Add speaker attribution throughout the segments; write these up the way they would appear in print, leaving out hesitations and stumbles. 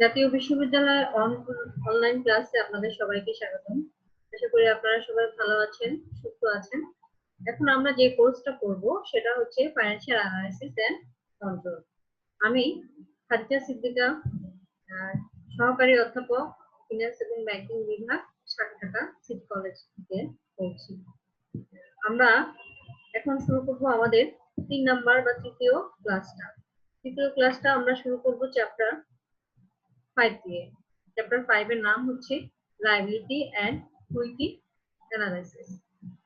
Speaker 1: জাতীয় বিশ্ববিদ্যালয়ের অনলাইন ক্লাসে আপনাদের সবাইকে স্বাগতম। আশা করি আপনারা সবাই ভালো আছেন, সুস্থ আছেন। এখন আমরা যে কোর্সটা করব সেটা হচ্ছে ফাইন্যান্সিয়াল অ্যানালাইসিস এন্ড কন্ট্রোল। আমি খাদিজা সিদ্দিকা, সহকারী অধ্যাপক, ফিনান্স এবং ব্যাংকিং বিভাগ, ঢাকা সিটি কলেজ থেকে বলছি। আমরা এখন শুরু করব আমাদের 3 নাম্বার বা তৃতীয় ক্লাসটা। তৃতীয় ক্লাসটা আমরা শুরু করব চ্যাপ্টার 5 দিয়ে। চ্যাপ্টার 5 এর নাম হচ্ছে লায়াবিলিটি এন্ড ইকুইটি অ্যানালাইসিস।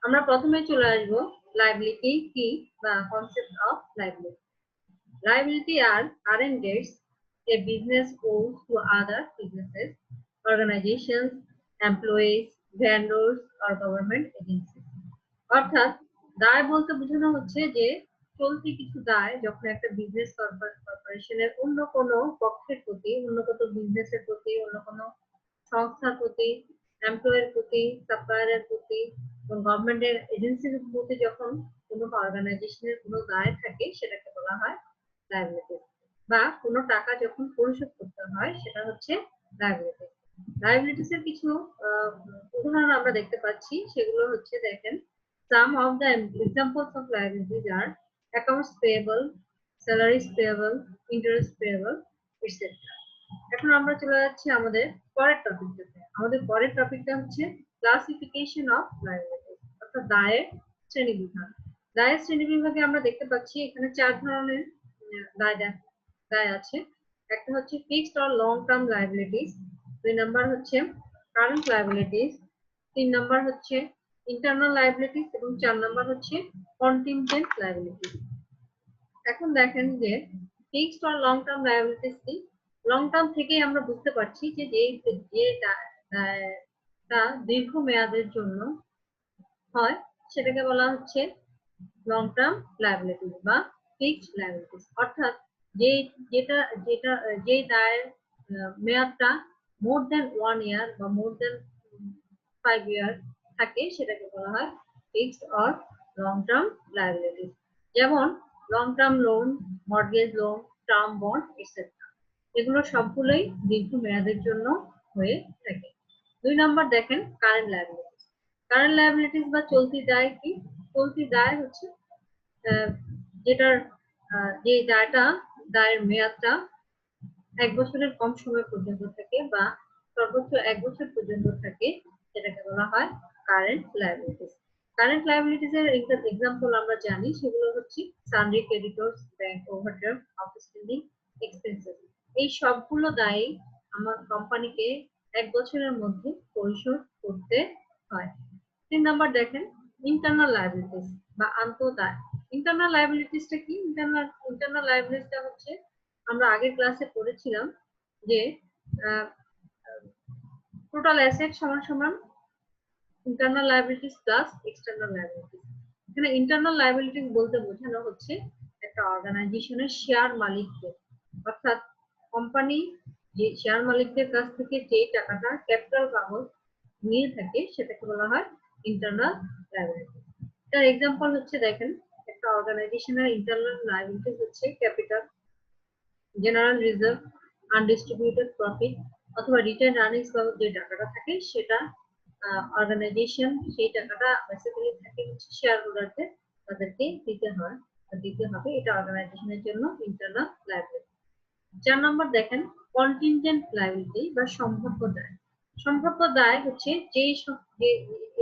Speaker 1: আমরা প্রথমে চলে আসব লায়াবিলিটি কি বা concept of liability. Liability are current debts a business owes to other businesses, organizations, employees, vendors or government agencies. অর্থাৎ দায় বলতে বোঝানো হচ্ছে যে চলতি কিছু দায় যখন একটা বিজনেস কর্পোরেশনের অন্য কোনো পক্ষের প্রতি, অন্য কোনো বিজনেসের প্রতি, অন্য কোনো সংস্থার প্রতি, এমপ্লয়ের প্রতি, সাপ্লায়ারের প্রতি এবং গভর্নমেন্টের এজেন্সির প্রতি যখন কোনো অর্গানাইজেশনের কোনো দায় থাকে সেটাকে বলা হয় লায়াবিলিটি। বা কোনো টাকা যখন পরিশোধ করতে হয় সেটা হচ্ছে লায়াবিলিটি। লায়াবিলিটিস এর কিছু উদাহরণ আমরা দেখতে পাচ্ছি, সেগুলো হচ্ছে দেখেন, some of the examples of liabilities are accounts payable, salaries payable, interest payable, etc. এখন আমরা চলে যাচ্ছি আমাদের পরের টপিকটাতে। আমাদের পরের টপিকটা হচ্ছে ক্লাসিফিকেশন অফ লায়াবিলিটিস, অর্থাৎ দায়ের শ্রেণীবিভাগ। দায়ের শ্রেণীবিভাগে আমরা দেখতে পাচ্ছি এখানে 4 ধরনের দায় আছে। একটা হচ্ছে fixed or long term liabilities, 2 number হচ্ছে কারেন্ট লায়াবিলিটিস, 3 নাম্বার হচ্ছে ইন্টারনাল লায়াবিলিটিস এবং 4 নাম্বার হচ্ছে কন্টিনজেন্ট লায়াবিলিটিস। এখন দেখেন যে fixed or long term liabilities কি। লং টার্ম থেকেই আমরা বুঝতে পারছি যে দায়টা দীর্ঘ মেয়াদের জন্য হয় সেটাকে বলা হচ্ছে লং টার্ম লায়াবিলিটিস বা ফিক্সড লায়াবিলিটিস। অর্থাৎ যে দায়ের মেয়াদটা মোর দেন 1 ইয়ার বা মোর দেন 5 ইয়ার থাকে সেটাকে বলা হয় fixed or long term liabilities. যেমন long term loan, mortgage loan, term bond etcetera, এগুলো সবগুলোই দীর্ঘ মেয়াদের জন্য হয়ে থাকে। 2 নাম্বার দেখেন কারেন্ট লায়াবিলিটিস। কারেন্ট লায়াবিলিটিস বা চলতি দায় কি। চলতি দায় হচ্ছে যেটার যে দায়ের মেয়াদটা 1 বছরের কম সময় পর্যন্ত থাকে বা সর্বোচ্চ 1 বছর পর্যন্ত থাকে সেটাকে বলা হয় কারেন্ট লায়াবিলিটিস। কারেন্ট লায়াবিলিটিস এর এক্সাম্পল আমরা জানি, সেগুলো হচ্ছে sundry creditors, bank overdraft, outstanding expenses. এই সবগুলো দায় আমার কোম্পানিকে 1 বছরের মধ্যে পরিশোধ করতে হয়। 3 নাম্বার দেখেন ইন্টারনাল লায়াবিলিটিস বা আন্তঃদায়। ইন্টারনাল লায়াবিলিটিসটা কি। ইন্টারনাল লায়াবিলিটিসটা হচ্ছে আমরা আগের ক্লাসে পড়েছিলাম যে টোটাল অ্যাসেট সমান সমান internal liabilities plus external liabilities. এখানে ইন্টারনাল লায়াবিলিটিস বলতে বোঝানো হচ্ছে একটা অর্গানাইজেশনের শেয়ার মালিকদের, অর্থাৎ কোম্পানি যে শেয়ার মালিকদের কাছ থেকে যে টাকাটা ক্যাপিটাল কাগজ নিয়ে থাকে সেটাকে বলা হয় ইন্টারনাল লায়াবিলিটিস। তার এক্সাম্পল হচ্ছে দেখেন, একটা অর্গানাইজেশনের ইন্টারনাল লায়াবিলিটিস হচ্ছে capital, general reserve, undistributed profit অথবা রিটার্ন আর্নিংস বাবদ যে টাকাটা থাকে সেটা অর্গানাইজেশন সেই টাকাটা বেসিক্যালি থাকে হচ্ছে শেয়ার হোল্ডারদের, তাদেরকে দিতে হবে। এটা অর্গানাইজেশনের জন্য ইন্টারনাল লায়াবিলিটি। 4 নম্বর দেখেন কন্টিনজেন্ট লায়াবিলিটি বা সম্ভাব্য দায়। সম্ভাব্য দায় হচ্ছে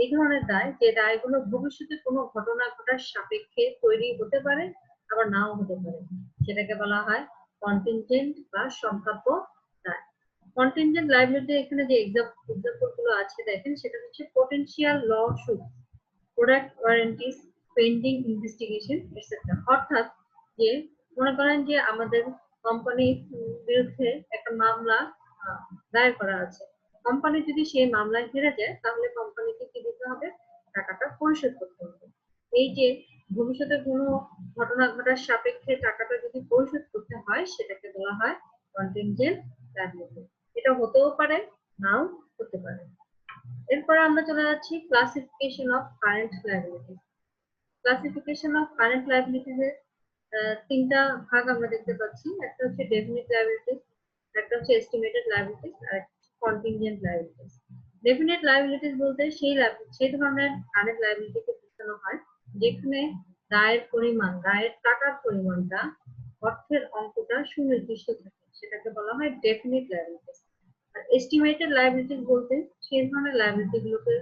Speaker 1: এই ধরনের দায় যে দায়গুলো ভবিষ্যতে কোনো ঘটনা ঘটার সাপেক্ষে তৈরি হতে পারে আবার নাও হতে পারে, সেটাকে বলা হয় কন্টিনজেন্ট বা সম্ভাব্য দায়। কন্টিনজেন্ট লায়াবিলিটি এখানে যে এক্সাম্পল গুলো আছে দেখেন, সেটা হচ্ছে potential lawsuit, product warranties, pending investigation etcetera. অর্থাৎ যে মনে করেন যে আমাদের কোম্পানির বিরুদ্ধে একটা মামলা দায়ের করা আছে। কোম্পানি যদি সেই মামলায় হেরে যায় তাহলে কোম্পানিকে কি দিতে হবে? টাকাটা পরিশোধ করতে হবে। এই যে ভবিষ্যতে কোনো ঘটনা ঘটার সাপেক্ষে টাকাটা যদি পরিশোধ করতে হয় সেটাকে বলা হয় কন্টিনজেন্ট লায়াবিলিটি। এটা হতেও পারে, নাও হতে পারে। এরপরে আমরা চলে যাচ্ছি classification of current liability. Classification of current liabilities এর তিনটা ভাগ আমরা দেখতে পাচ্ছি। একটা হচ্ছে ডেফিনিট লায়াবিলিটিস, একটা হচ্ছে এস্টিমেটেড লায়াবিলিটিস, আর কন্টিনজেন্ট লায়াবিলিটিস। ডেফিনিট লায়াবিলিটিস বলতে সেই ধরনের কারেন্ট লায়াবিলিটিকে বোঝানো হয় যেখানে দায়ের পরিমাণ, দায়ের টাকার পরিমাণটা, অর্থের অঙ্কটা সুনির্দিষ্ট থাকে, সেটাকে বলা হয় ডেফিনিট লায়াবিলিটিস। আর এস্টিমেটেড লায়াবিলিটিস বলতে সেই ধরনের লায়াবিলিটি গুলোকে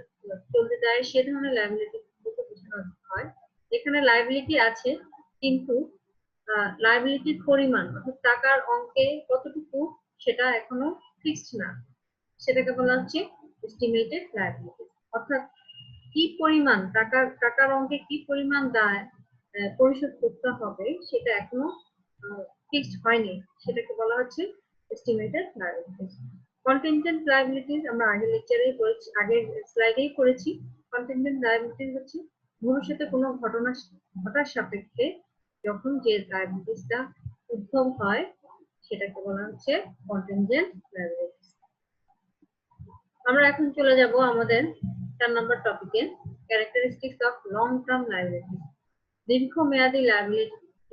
Speaker 1: চলতে দেয়, সেই ধরনের লায়াবিলিটি গুলোকে বোঝানো হয় যেখানে লায়াবিলিটি আছে কিন্তু লায়াবিলিটির পরিমাণ অর্থাৎ টাকার অঙ্কে কতটুকু সেটা এখনো ফিক্সড না, সেটাকে বলা হচ্ছে এস্টিমেটেড লায়াবিলিটি। অর্থাৎ কি পরিমাণ টাকার অঙ্কে কি পরিমাণ দায় পরিশোধ করতে হবে সেটা এখনো ফিক্সড হয়নি, সেটাকে বলা হচ্ছে এস্টিমেটেড লায়াবিলিটিস। কন্টিনজেন্ট লায়াবিলিটিস আমরা আগের লেকচারেই পড়েছি, আগের স্লাইডেই পড়েছি। কন্টিনজেন্ট লায়াবিলিটিস হচ্ছে ভবিষ্যতে কোনো ঘটনা ঘটার সাপেক্ষে যখন যে লায়াবিলিটিসটা উদ্ভব হয় সেটাকে বলা হচ্ছে কন্টিনজেন্ট লায়াবিলিটিস। আমরা এখন চলে যাব আমাদের 4 নম্বর টপিকে, characteristics of long term liabilities. দীর্ঘমেয়াদী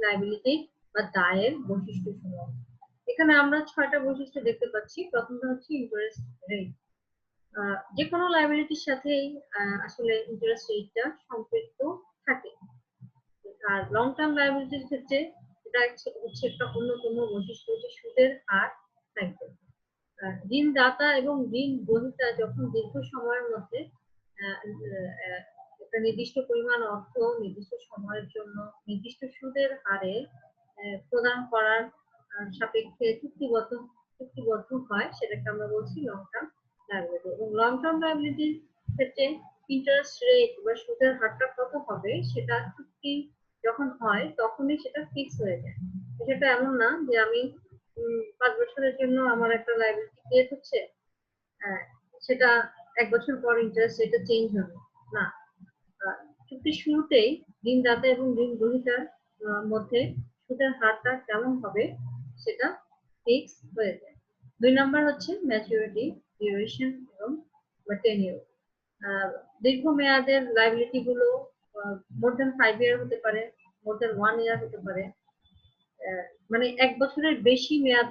Speaker 1: লায়াবিলিটি বা দায়ের বৈশিষ্ট্যসমূহ। এখানে আমরা 6টা বৈশিষ্ট্য দেখতে পাচ্ছি। প্রথমটা হচ্ছে ইন্টারেস্ট রেট। যে কোনো লায়াবিলিটির সাথেই আসলে ইন্টারেস্ট রেটটা সম্পৃক্ত থাকে। আর লং টার্ম লায়াবিলিটির ক্ষেত্রে এটা হচ্ছে একটা অন্যতম বৈশিষ্ট্য, যে সুদের হার থাকবে। ঋণদাতা এবং ঋণ গ্রহীতা যখন দীর্ঘ সময়ের মধ্যে একটা নির্দিষ্ট পরিমাণ অর্থ নির্দিষ্ট সময়ের জন্য নির্দিষ্ট সুদের হারে প্রদান করার সাপেক্ষে চুক্তিবদ্ধ হয়, সেটাকে আমরা বলছি লং টার্ম লায়াবিলিটি। এবং লং টার্ম লায়াবিলিটির ক্ষেত্রে ইন্টারেস্ট রেট বা সুদের হারটা কত হবে সেটা চুক্তি যখন হয় তখনই সেটা ফিক্স হয়ে যায়। সেটা এমন না যে আমি 5 বছরের জন্য আমার একটা লায়াবিলিটি ক্রিয়েট হচ্ছে, সেটা 1 বছর পর ইন্টারেস্ট রেটটা চেঞ্জ হবে না। চুক্তির শুরুতেই ঋণদাতা এবং ঋণ গ্রহীতার মধ্যে সুদের হারটা কেমন হবে সেটা ফিক্স হয়ে যায়। 2 নম্বর হচ্ছে ম্যাচুরিটি, ডিউরেশন এবং টেনিউর। দীর্ঘমেয়াদের লায়াবিলিটি গুলো মোর দেন 5 ইয়ার হতে পারে, মোর দেন 1 ইয়ার হতে পারে, মানে 1 বছরের বেশি মেয়াদ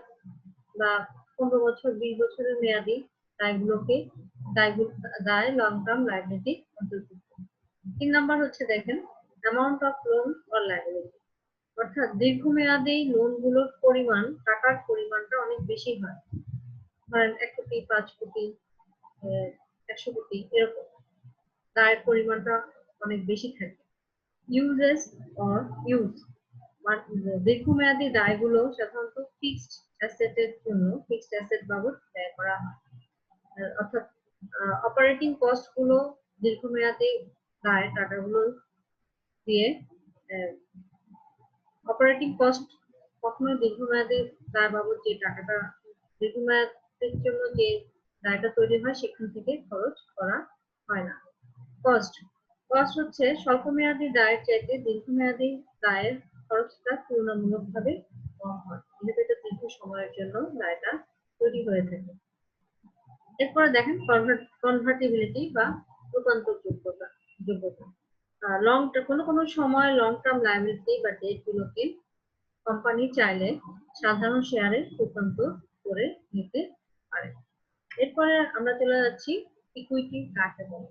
Speaker 1: বা 15 বছর 20 বছরের মেয়াদি দায়গুলোকে দায় লং টার্ম লায়াবিলিটি অন্তর্ভুক্ত। 3 নম্বর হচ্ছে দেখেন amount of loan or liability. অর্থাৎ দীর্ঘমেয়াদী লোন গুলোর পরিমাণ, টাকার পরিমাণটা অনেক বেশি হয়। ধরেন 1 কোটি, 5 কোটি, 100 কোটি, এরকম দায়ের পরিমাণটা অনেক বেশি থাকে। ইউজেস অর ইউজ, দীর্ঘমেয়াদী দায়গুলো সাধারণত ফিক্সড অ্যাসেটের জন্য ফিক্সড অ্যাসেট বাবদ ব্যয় করা হয়। অর্থাৎ অপারেটিং কস্ট গুলো দীর্ঘমেয়াদী দায় টাকাগুলো দিয়ে, অপারেটিং কস্ট কখনো দীর্ঘমেয়াদী দায় বাবদ যে টাকাটা দীর্ঘমেয়াদের জন্য যে দায়টা তৈরি হয় সেখান থেকে খরচ করা হয় না। কস্ট হচ্ছে স্বল্পমেয়াদী দায়ের চাইতে দীর্ঘমেয়াদী দায়ের খরচটা তুলনামূলকভাবে কম হয়, যেহেতু এটা দীর্ঘ সময়ের জন্য দায়টা তৈরি হয়ে থাকে। এরপরে দেখেন কনভার্টিবিলিটি বা রূপান্তর যোগ্যতা। কোনো সময় লং টার্ম লায়াবিলিটি বা ডেট গুলোকে কোম্পানি চাইলে সাধারণ শেয়ারে রূপান্তর করে নিতে পারে। এরপরে আমরা চলে যাচ্ছি ইকুইটি কাকে বলে।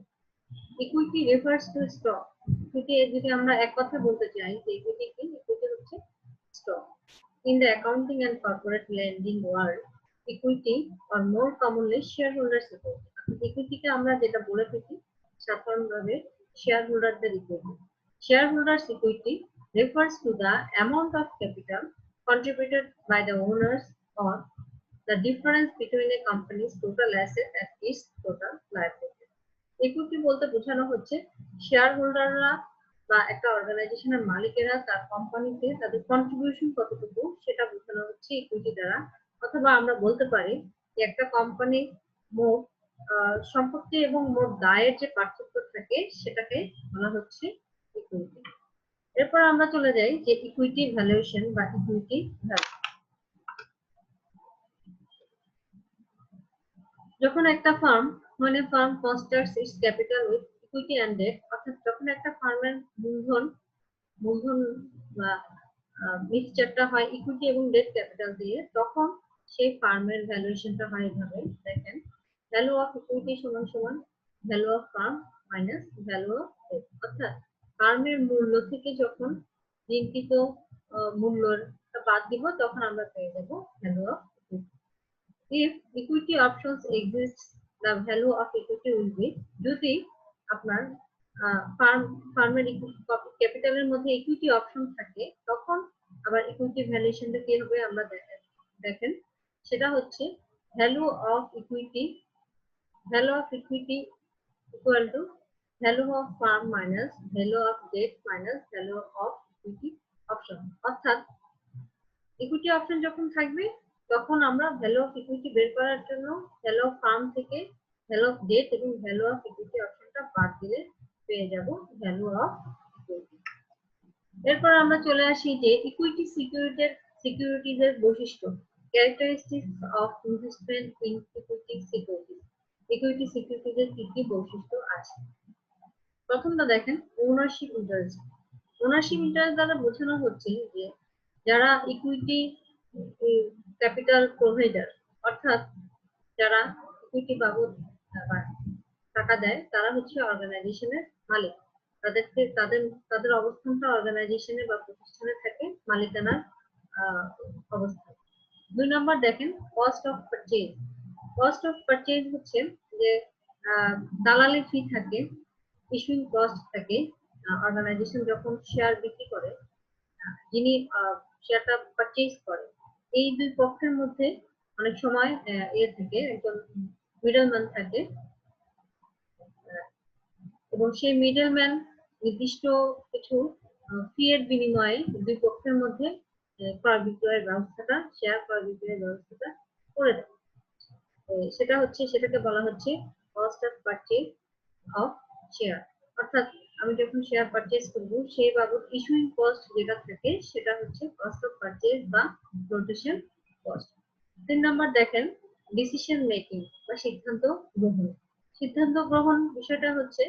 Speaker 1: Equity refers to stock. Equity যদি আমরা এক কথা বলতে চাই যে ইকুইটি কি, ইকুইটি হচ্ছে stock. In the accounting and corporate lending world, equity or more commonly share holders equity. ইকুইটিকে আমরা যেটা বলে থাকি সাধারণভাবে শেয়ার হোল্ডারদের ইকুইটি। Share holders equity refers to the amount of capital contributed by the owners or the difference between a company's total asset and its total liability. Equity বলতে বোঝানো হচ্ছে শেয়ার হোল্ডাররা বা একটা অর্গানাইজেশনের মালিকেরা তার কোম্পানিতে তাদের কন্ট্রিবিউশন কতটুকু সেটা বোঝানো হচ্ছে ইকুইটি দ্বারা। অথবা আমরা বলতে পারি যে একটা কোম্পানি মোট সম্পত্তি এবং মোট দায়ের যে পার্থক্য থাকে সেটাকে বলা হচ্ছে ইকুইটি। এরপর আমরা চলে যাই যে ইকুইটি ভ্যালুয়েশন বা ইকুইটি ভ্যালু। যখন একটা farm when a firm considers its capital with equity and debt, অর্থাৎ যখন একটা ফার্মের মূলধন বা মিক্সচারটা হয় ইকুইটি এবং ডেট ক্যাপিটাল দিয়ে, তখন সেই ফার্মের ভ্যালুয়েশনটা হয় এভাবে। দেখেন, ভ্যালু অফ ইকুইটি সমান সমান value of firm minus value of debt. অর্থাৎ ফার্মের মূল্য থেকে যখন ঋণকৃত মূল্যটা বাদ দিব তখন আমরা পেয়ে যাব value of equity. If equity options exist, the value of equity will be, যদি আপনার ফার্মের ক্যাপিটালের মধ্যে ইকুইটি অপশন থাকে তখন আবার ইকুইটি ভ্যালুয়েশনটা কি হবে আমরা দেখেন, সেটা হচ্ছে value of equity equal to value of firm minus value of debt minus value of equity option. অর্থাৎ ইকুইটি অপশন যখন থাকবে তখন আমরা ভ্যালু অফ ইকুইটি বের করার জন্য ভ্যালু অফ ফার্ম থেকে ভ্যালু অফ ডেট এবং ভ্যালু অফ ইকুইটি অপশনটা বাদ দিলে পেয়ে যাব ভ্যালু অফ ইকুইটি। এরপর আমরা চলে আসি যে ইকুইটি সিকিউরিটিজ এর বৈশিষ্ট্য, characteristics of investment in equity securities এর কি কি বৈশিষ্ট্য আছে। প্রথমটা দেখেন, ওনারশিপ ইন্টারেস্ট। ওনারশিপ ইন্টারেস্ট দ্বারা বোঝানো হচ্ছে যে যারা ইকুইটি ক্যাপিটাল প্রোভাইডার, অর্থাৎ যারা ইকুইটি বাবদ টাকা দেয় তারা হচ্ছে অর্গানাইজেশনের মালিক। তাদের অবস্থানটা অর্গানাইজেশনে বা প্রতিষ্ঠানে থাকে মালিকানার অবস্থান। 2 নম্বর দেখেন, cost of purchase. Cost of purchase হচ্ছে যে দালালি ফি থাকে, ইস্যুইং কস্ট থাকে। অর্গানাইজেশন যখন শেয়ার বিক্রি করে, যিনি শেয়ারটা পারচেজ করে, এই দুই পক্ষের মধ্যে অনেক সময় থাকে, একজন মিডলম্যান থাকে এবং সেই মিডলম্যান নির্দিষ্ট কিছু ফি এর বিনিময়ে দুই পক্ষের মধ্যে ক্রয় বিক্রয়ের ব্যবস্থাটা, শেয়ার ক্রয় বিক্রয়ের ব্যবস্থাটা করে দেয়। সেটাকে বলা হচ্ছে cost of purchase of share. অর্থাৎ আমি যখন শেয়ার পারচেজ করব সেই বাবদ ইস্যুইং কস্ট যেটা থাকে সেটা হচ্ছে কস্ট অফ পারচেজ বা ফ্লোটেশন কস্ট। 3 নম্বর দেখেন, ডিসিশন মেকিং বা সিদ্ধান্ত গ্রহণ। সিদ্ধান্ত গ্রহণ বিষয়টা হচ্ছে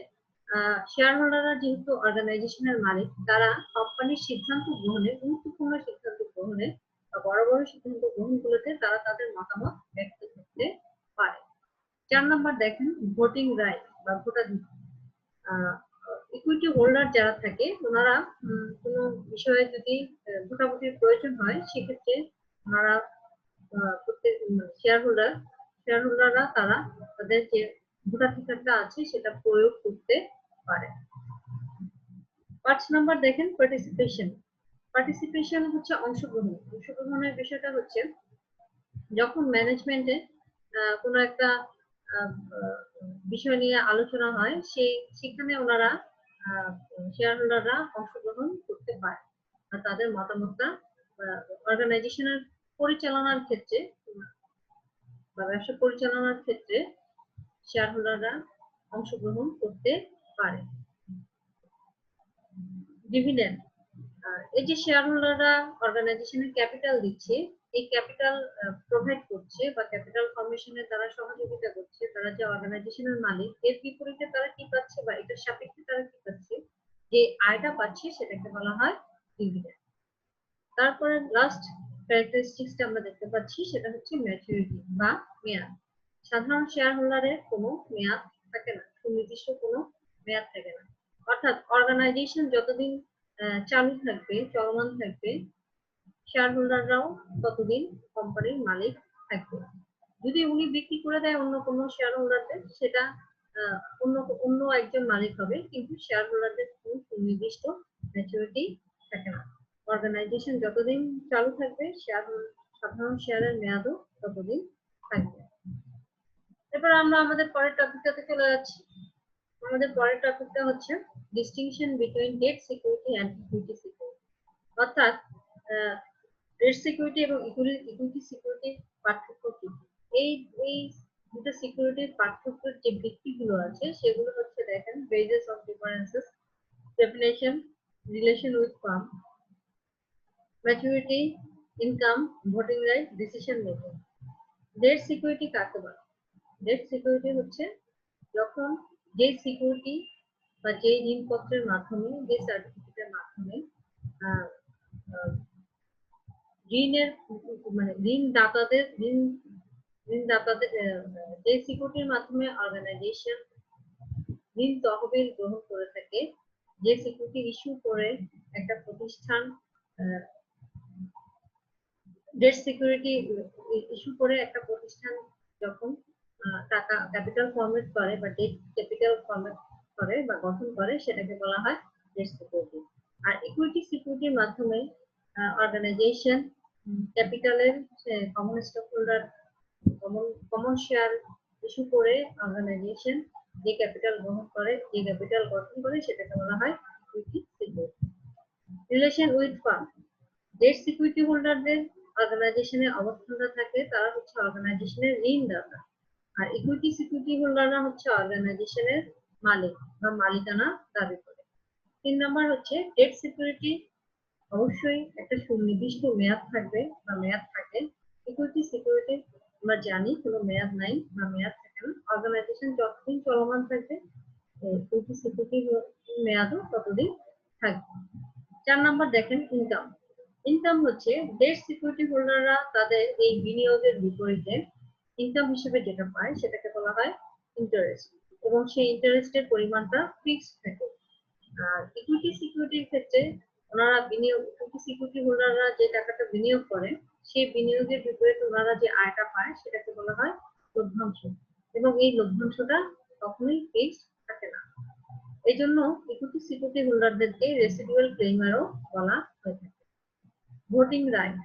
Speaker 1: শেয়ার হোল্ডাররা যেহেতু অর্গানাইজেশনের মালিক, তারা কোম্পানির সিদ্ধান্ত গ্রহণে, গুরুত্বপূর্ণ সিদ্ধান্ত গ্রহণে বা বড় বড় সিদ্ধান্ত গ্রহণগুলোতে তারা তাদের মতামত ব্যক্ত করতে পারে। 4 নম্বর দেখেন, ভোটিং রাইট বা ভোটাধিকার। ইকুইটি হোল্ডার যারা থাকে ওনারা কোনো বিষয়ে যদি ভোটাভুটির প্রয়োজন হয় সেক্ষেত্রে ওনারা প্রত্যেক শেয়ার হোল্ডাররা তারা তাদের যে ভোটাধিকারটা আছে সেটা প্রয়োগ করতে পারে। 5 নম্বর দেখেন, পার্টিসিপেশন। পার্টিসিপেশন হচ্ছে অংশগ্রহণ। অংশগ্রহণের বিষয়টা হচ্ছে যখন ম্যানেজমেন্টে কোনো একটা বিষয় নিয়ে আলোচনা হয়, সেখানে ওনারা শেয়ার হোল্ডাররা অংশগ্রহণ করতে পারে আর তাদের মতামতটা অর্গানাইজেশনের পরিচালনার ক্ষেত্রে বা ব্যবসা পরিচালনার ক্ষেত্রে শেয়ার হোল্ডাররা অংশগ্রহণ করতে পারে। ডিভিডেন্ড, এই যে শেয়ার হোল্ডাররা অর্গানাইজেশনের ক্যাপিটাল দিচ্ছে, এই ক্যাপিটাল প্রোভাইড করছে বা ক্যাপিটাল ফর্মেশনের দ্বারা সহযোগিতা করছে, তারা যে অর্গানাইজেশনের মালিক, এর বিপরীতে তারা কি পাচ্ছে বা এটার সাপেক্ষে তারা কি পাচ্ছে, যে আয়টা পাচ্ছে সেটাকে বলা হয় ডিভিডেন্ড। তারপরে লাস্ট ক্যারেক্টারিস্টিক্সটা আমরা দেখতে পাচ্ছি সেটা হচ্ছে ম্যাচুরিটি বা মেয়াদ। সাধারণ শেয়ার হোল্ডারের কোনো মেয়াদ থাকে না, সুনির্দিষ্ট কোনো মেয়াদ থাকে না। অর্থাৎ অর্গানাইজেশন যতদিন চালু থাকবে, চলমান থাকবে, শেয়ার হোল্ডাররাও ততদিন কোম্পানির মালিক থাকবে। যদি উনি বিক্রি করে দেয় অন্য কোনো শেয়ার হোল্ডারদের, সেটা অন্য একজন মালিক হবে, কিন্তু শেয়ার হোল্ডারদের কোনো সুনির্দিষ্ট ম্যাচুরিটি থাকে না। অর্গানাইজেশন যতদিন চালু থাকবে, সাধারণ শেয়ারের মেয়াদও ততদিন থাকবে। এবার আমরা আমাদের পরের টপিকটাতে চলে যাচ্ছি। আমাদের পরের টপিকটা হচ্ছে distinction between debt security and equity security. অর্থাৎ ডেট সিকিউরিটি এবং ইকুইটি সিকিউরিটির পার্থক্য কি? এই এই দুটো সিকিউরিটির পার্থক্যের যে ভিত্তিগুলো আছে সেগুলো হচ্ছে দেখেন basis of differences, definition, relation with firm, maturity, income, voting right, decision making. Debt security কাকে বলে? ডেট সিকিউরিটি হচ্ছে যখন যে সিকিউরিটি বা যে ঋণপত্রের মাধ্যমে, যে সার্টিফিকেটের মাধ্যমে ঋণের মানে ঋণদাতাদের যে সিকিউরিটির মাধ্যমে অর্গানাইজেশন ঋণ তহবিল গ্রহণ করে থাকে, যে সিকিউরিটি ইস্যু করে একটা প্রতিষ্ঠান ডেট সিকিউরিটি ইস্যু করে একটা প্রতিষ্ঠান যখন টাকা ক্যাপিটাল ফরম্যাট করে বা ডেট ক্যাপিটাল ফরম্যাট করে বা গঠন করে সেটাকে বলা হয় ডেট সিকিউরিটি। আর ইকুইটি সিকিউরিটির মাধ্যমে অর্গানাইজেশন ক্যাপিটালের common stockholder common share issue করে অর্গানাইজেশন যে ক্যাপিটাল গ্রহণ করে, যে ক্যাপিটাল গঠন করে সেটাকে বলা হয় equity security. Relation with firm, debt security হোল্ডারদের অর্গানাইজেশনের অবস্থানটা থাকে, তারা হচ্ছে অর্গানাইজেশনের ঋণদাতা। আর ইকুইটি সিকিউরিটি হোল্ডাররা হচ্ছে অর্গানাইজেশনের মালিক বা মালিকানা দাবি করে। 3 নম্বর হচ্ছে ডেট সিকিউরিটি অবশ্যই একটা সুনির্দিষ্ট মেয়াদ থাকবে বা মেয়াদ থাকে। ইকুইটি সিকিউরিটি আমরা জানি কোনো মেয়াদ নাই বা মেয়াদ থাকে না, অর্গানাইজেশন যতদিন চলমান থাকবে ইকুইটি সিকিউরিটি মেয়াদও ততদিন থাকবে। 4 নম্বর দেখেন ইনকাম। ইনকাম হচ্ছে ডেট সিকিউরিটি হোল্ডাররা তাদের এই বিনিয়োগের বিপরীতে ইনকাম হিসেবে যেটা পায় সেটাকে বলা হয় ইন্টারেস্ট, এবং সেই ইন্টারেস্টের পরিমাণটা ফিক্সড থাকে। আর ইকুইটি সিকিউরিটির ক্ষেত্রে ওনারা ইকুইটি সিকিউরিটি হোল্ডাররা যে টাকাটা বিনিয়োগ করে সেই বিনিয়োগের বিপরীতে ওনারা যে আয়টা পায় সেটাকে বলা হয় লভ্যাংশ, এবং এই লভ্যাংশটা কখনোই ফিক্সড থাকে না। এই জন্য ইকুইটি সিকিউরিটি হোল্ডারদেরকে রেসিডুয়াল ক্লেইমারও বলা হয়ে থাকে। ভোটিং রাইট,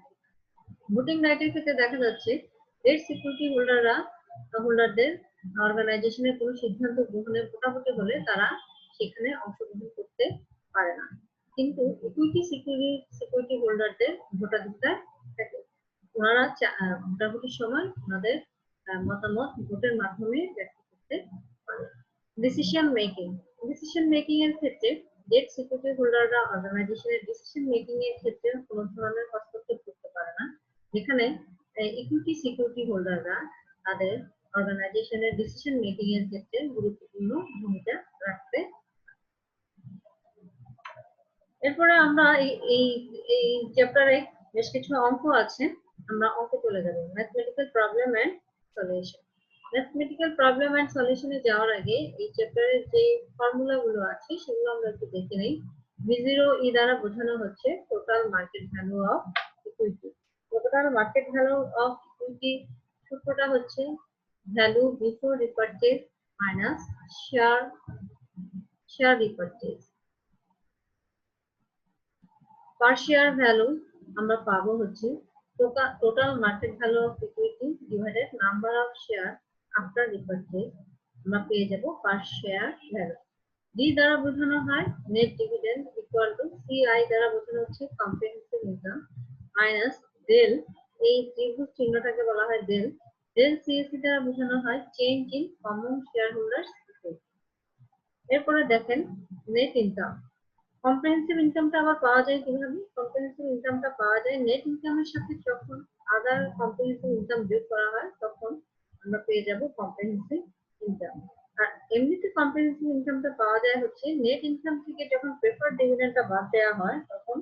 Speaker 1: ভোটিং রাইটের ক্ষেত্রে দেখা যাচ্ছে ডেট সিকিউরিটি হোল্ডারদের অর্গানাইজেশনের কোনো সিদ্ধান্ত গ্রহণে ভোটাভুটি হলে তারা সেখানে অংশগ্রহণ করতে পারে না, কিন্তু ইকুইটি সিকিউরিটি হোল্ডারদের ভোটাধিকার থাকে। ওনারা ভোটাভুটির সময় ওনাদের মতামত ভোটের মাধ্যমে ব্যক্ত করতে পারে। ডিসিশন মেকিং এর ক্ষেত্রে ডেট সিকিউরিটি হোল্ডাররা অর্গানাইজেশনের ডিসিশন মেকিং এর ক্ষেত্রে কোনো ধরনের হস্তক্ষেপ করতে পারে না, যেখানে ইকুইটি সিকিউরিটি হোল্ডাররা তাদের অর্গানাইজেশনের ডিসিশন মেকিং এর ক্ষেত্রে গুরুত্বপূর্ণ ভূমিকা রাখতে। এরপরে আমরা এই এই চ্যাপ্টারে বেশ কিছু অঙ্ক আছে, আমরা অঙ্ক চলে যাব। Mathematical problem and solution. Mathematical problem and সলিউশনে যাওয়ার আগে এই চ্যাপ্টারের যে ফর্মুলা গুলো আছে সেগুলো আমরা একটু দেখে নেই। V0 ই দ্বারা বোঝানো হচ্ছে total market value of equity. Total market value of equity সূত্রটা হচ্ছে value before repurchase minus share repurchase. Per share value আমরা পাবো হচ্ছে total market value of equity divided number of share after repurchase, আমরা পেয়ে যাব পার শেয়ার ভ্যালু। ডি দ্বারা বোঝানো হয় net dividend equal to CI দ্বারা বোঝানো হচ্ছে কম্প্রিহেনসিভ ইনকাম মাইনাস ডেল, এই ত্রিভুজ চিহ্নটাকে বলা হয় ডেল। ডেল সিএসি দ্বারা বোঝানো হয় change in common share holders equity. এরপরে দেখেন নেট ইনকাম। কম্প্রিহেনসিভ ইনকামটা আবার পাওয়া যায় কিভাবে? কম্প্রিহেনসিভ ইনকামটা পাওয়া যায় নেট ইনকামের সাথে যখন আদার কম্প্রিহেনসিভ ইনকাম যোগ করা হয় তখন আমরা পেয়ে যাব কম্প্রিহেনসিভ ইনকাম। আর এমনিতে কম্প্রিহেনসিভ ইনকামটা পাওয়া যায় হচ্ছে নেট ইনকাম থেকে যখন প্রেফার্ড ডিভিডেন্ডটা বাদ দেওয়া হয় তখন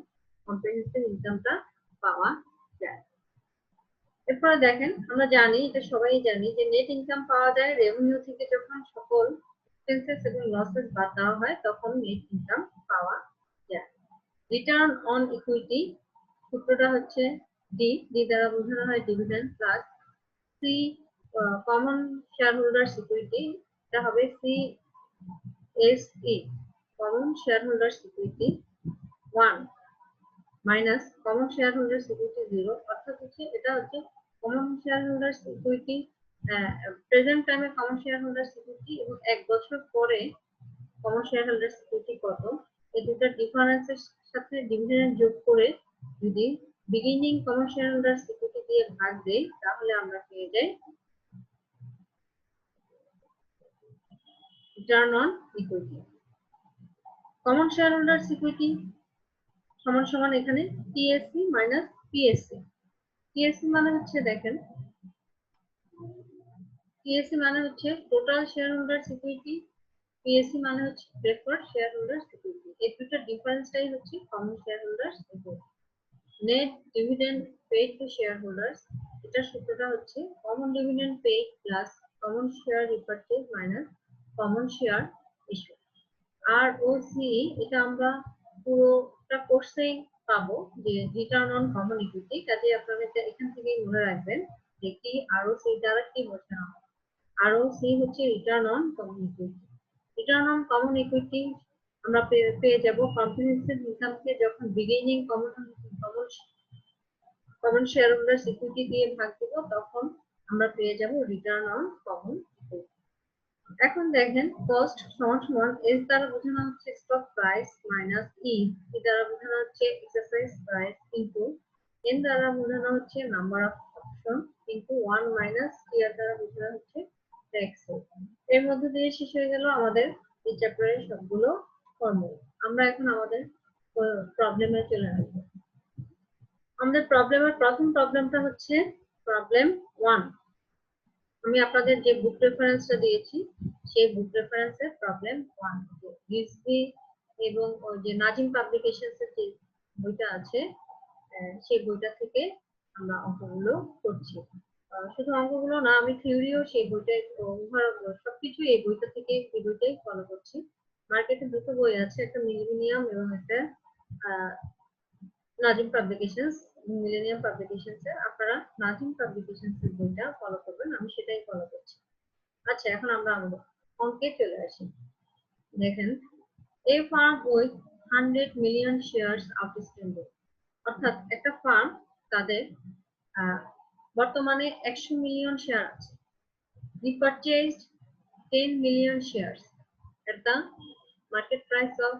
Speaker 1: কম্প্রিহেনসিভ ইনকামটা পাওয়া যায়। এরপরে দেখেন আমরা জানি, এটা সবাই জানি যে নেট ইনকাম পাওয়া যায় রেভিনিউ থেকে যখন সকল এক্সপেন্সেস এবং লসেস বাদ দেওয়া হয় তখন নেট ইনকাম পাওয়া যায়। রিটার্ন অন ইকুইটি সূত্রটা হচ্ছে ডি দ্বারা বোঝানো হয় dividend plus C common share holders equity, এটা হবে CSE common share holders equity 1 minus common share holders equity 0, অর্থাৎ হচ্ছে এটা হচ্ছে common share holders equity present টাইমে কমন শেয়ার হোল্ডার্স ইকুইটি এবং 1 বছর পরে কমন শেয়ার হোল্ডার্স ইকুইটি কত, এই দুটার ডিফারেন্সের সাথে ডিভিডেন্ড যোগ করে যদি beginning common share holders equity দিয়ে ভাগ দেই তাহলে আমরা পেয়ে যাই return on equity. Common share holders equity সমান সমান এখানে টিএসসি মাইনাস পিএসসি। টিএসসি মানে হচ্ছে দেখেন, টিএসসি মানে হচ্ছে total share holders equity, PSC মানে হচ্ছে প্রেফার্ড শেয়ার হোল্ডার্স ইকুইটি। এই দুটোর ডিফারেন্সটাই হচ্ছে common share holders equity. Net dividend paid to shareholders, এটা সূত্রটা হচ্ছে common dividend paid plus common share repurchase minus common share issue. আর ও সি এটা আমরা পুরোটা কোর্সেই পাবো যে রিটার্ন অন কমন ইকুইটি। কাজে আপনারা এখান থেকেই মনে রাখবেন যে কি আরওসি দ্বারা কি বোঝানো হয়। আরওসি হচ্ছে return on common equity. Return on common equity আমরা পেয়ে যাব কম্প্রিহেনসিভ ইনকামকে যখন beginning common share holders equity দিয়ে ভাগ দেব তখন আমরা পেয়ে যাব রিটার্ন অন কমন ইকুইটি। এখন দেখেন কস্ট সমান সমান এস দ্বারা বোঝানো হচ্ছে স্টক প্রাইস মাইনাস ই দ্বারা বোঝানো হচ্ছে এক্সারসাইজ প্রাইস ইনটু এন দ্বারা বোঝানো হচ্ছে number of option into 1 minus T দ্বারা বোঝানো হচ্ছে ট্যাক্স। এর মধ্যে দিয়ে শেষ হয়ে গেল আমাদের এই চ্যাপ্টারের সবগুলো ফর্মুলা। আমরা এখন আমাদের প্রবলেমে চলে আসব। আমাদের প্রবলেমের প্রথম প্রবলেমটা হচ্ছে প্রবলেম 1। আমি আপনাদের যে বুক রেফারেন্সটা দিয়েছি সেই বুক রেফারেন্সের প্রবলেম 1 রিজভি এবং ওই যে নাজিম পাবলিকেশনস এর যে বইটা আছে সেই বইটা থেকে আমরা অঙ্কগুলো করছি। শুধু অঙ্কগুলো না, আমি থিওরিও সেই বইটাই সবকিছু এই বইটা থেকে এই বইটাই ফলো করছি। মার্কেটে দুটো বই আছে, একটা মিলেনিয়াম এবং একটা নাজিম পাবলিকেশনস। মিলেনিয়াম পাবলিকেশনস এর আপনারা নাজিম পাবলিকেশনস এর বইটা ফলো করবেন, আমি সেটাই ফলো করছি। আচ্ছা, এখন আমরা আমাদের অঙ্কে চলে আসি। দেখেন a firm with 100 million shares outstanding, অর্থাৎ একটা ফার্ম তাদের বর্তমানে 100 মিলিয়ন শেয়ার আছে। Repurchased 10 million shares at the market price of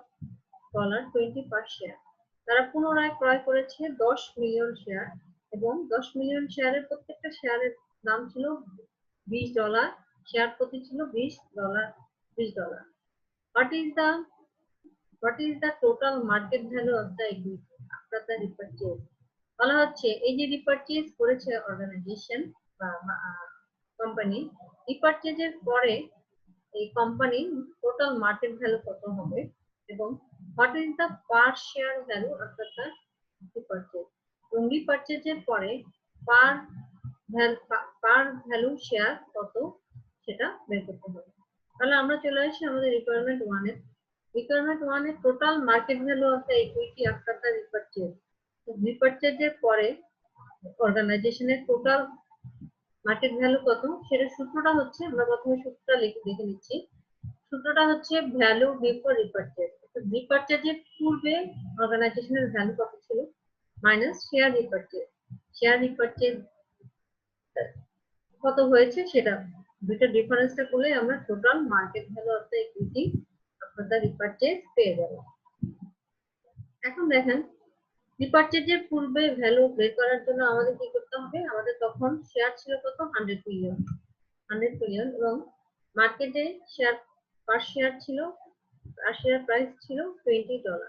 Speaker 1: $20 per share. তারা পুনরায় ক্রয় করেছে 10 মিলিয়ন শেয়ার এবং 10 মিলিয়ন শেয়ারের প্রত্যেকটা শেয়ারের দাম ছিল $20, শেয়ার প্রতি ছিল $20। What is the total market value of the equity after the repurchase? বলা হচ্ছে এই যে রিপারচেজ করেছে অর্গানাইজেশন বা কোম্পানি, রিপারচেজের পরে এই কোম্পানি টোটাল মার্কেট ভ্যালু কত হবে এবং what is the per share value after the repurchase, এবং রিপারচেজের পরে পার ভ্যালু শেয়ার কত সেটা বের করতে হবে। তাহলে আমরা চলে আসি আমাদের requirement 1 A. Requirement 1 A total market value of the equity after the repurchase. রিপারচেজের পরে অর্গানাইজেশনের টোটাল মার্কেট ভ্যালু কত সেটা সূত্রটা হচ্ছে, আমরা প্রথমে সূত্রটা দেখে নিচ্ছি। সূত্রটা হচ্ছে ভ্যালু বিফোর রিপারচেজ। রিপারচেজের পূর্বে অর্গানাইজেশনের ভ্যালু কত ছিল minus share repurchase. Share repurchase কত হয়েছে সেটা দুটো ডিফারেন্সটা করলে আমরা total market value of the equity after the repurchase পেয়ে যাব। এখন দেখেন রিপারচেজের পূর্বে ভ্যালু বের করার জন্য আমাদের কি করতে হবে, আমাদের তখন শেয়ার ছিল কত 100 মিলিয়ন এবং মার্কেটে শেয়ার পার শেয়ার ছিল, পার শেয়ার প্রাইস ছিল $20।